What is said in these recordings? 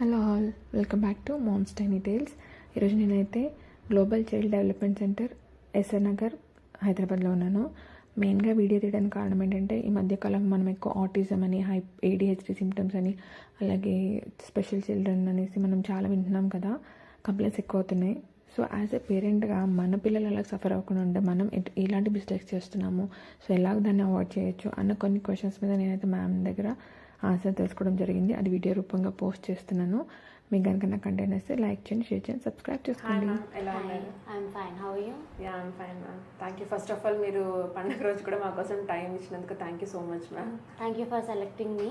Hello all, welcome back to moms tiny tales. ఈరోజు నేనైతే global child development centre SR Nagar హైదరాబాద్లో ఉన్నాను. మెయిన్గా వీడియో తీయడానికి కారణం ఏంటంటే ఈ మధ్యకాలం మనం ఎక్కువ ఆటిజం అని, ADHD సిమ్టమ్స్ అని, అలాగే స్పెషల్ చిల్డ్రన్ అనేసి మనం చాలా వింటున్నాం కదా, కంప్లైంట్స్ ఎక్కువ అవుతున్నాయి. సో యాజ్ ఎ పేరెంట్గా మన పిల్లలు ఎలా సఫర్ అవ్వకుండా ఉంటే మనం ఎలాంటి మిస్టేక్స్ చేస్తున్నాము, సో ఎలాగ దాన్ని అవాయిడ్ చేయొచ్చు అన్న కొన్ని క్వశ్చన్స్ మీద నేనైతే మ్యామ్ దగ్గర ఆన్సర్ తెలుసుకోవడం జరిగింది. అది వీడియో రూపంగా పోస్ట్ చేస్తున్నాను. మీకు కనుక నా కంటెంట్ వస్తే లైక్ చేయండి, షేర్ చేయండి, సబ్స్క్రైబ్ చేసుకోండి. Thank you. First of all మీరు పండుగ రోజు కూడా మా కోసం టైం ఇచ్చినందుకు thank you so much ma'am. Thank you for selecting me.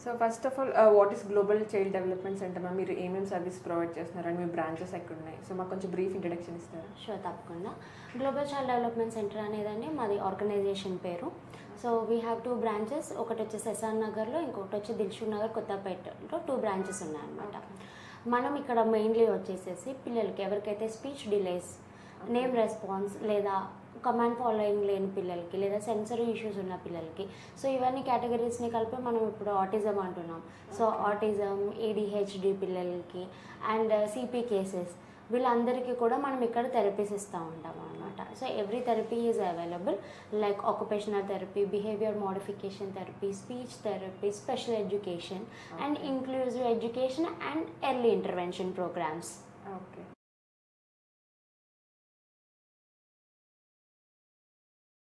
So first of all what is global child development centre ma'am? మీరు ఏమేమి సర్వీస్ ప్రొవైడ్ చేస్తున్నారు అండ్ మీ బ్రాంచెస్ ఎక్కడ ఉన్నాయి? సో మాకు కొంచెం బ్రీఫ్ ఇంట్రడక్షన్ ఇస్తారా? షూర్, తప్పకుండా. గ్లోబల్ చైల్డ్ డెవలప్మెంట్ సెంటర్ అనేదండి మాది ఆర్గనైజేషన్ పేరు. So we have 2 branches. ఒకటి వచ్చేసి ఎస్ఆర్ నగర్లో, ఇంకొకటి వచ్చి దిల్షుక్ నగర్ కొత్తపేటలో 2 బ్రాంచెస్ ఉన్నాయన్నమాట. మనం ఇక్కడ మెయిన్లీ వచ్చేసేసి పిల్లలకి ఎవరికైతే స్పీచ్ డిలేస్, నేమ్ రెస్పాన్స్ లేదా కమాండ్ ఫాలోయింగ్ లేని పిల్లలకి, లేదా సెన్సరీ ఇష్యూస్ ఉన్న పిల్లలకి, సో ఇవన్నీ కేటగిరీస్ని కలిపి మనం ఇప్పుడు ఆటిజం అంటున్నాం. సో ఆటిజం, ADHD పిల్లలకి అండ్ CP కేసెస్, వీళ్ళందరికీ కూడా మనం ఇక్కడ థెరపీస్ ఇస్తూ ఉంటాం అనమాట. So every therapy is available, like occupational therapy, behaviour modification therapy, speech therapy, special education and inclusive education and early intervention programmes. Okay.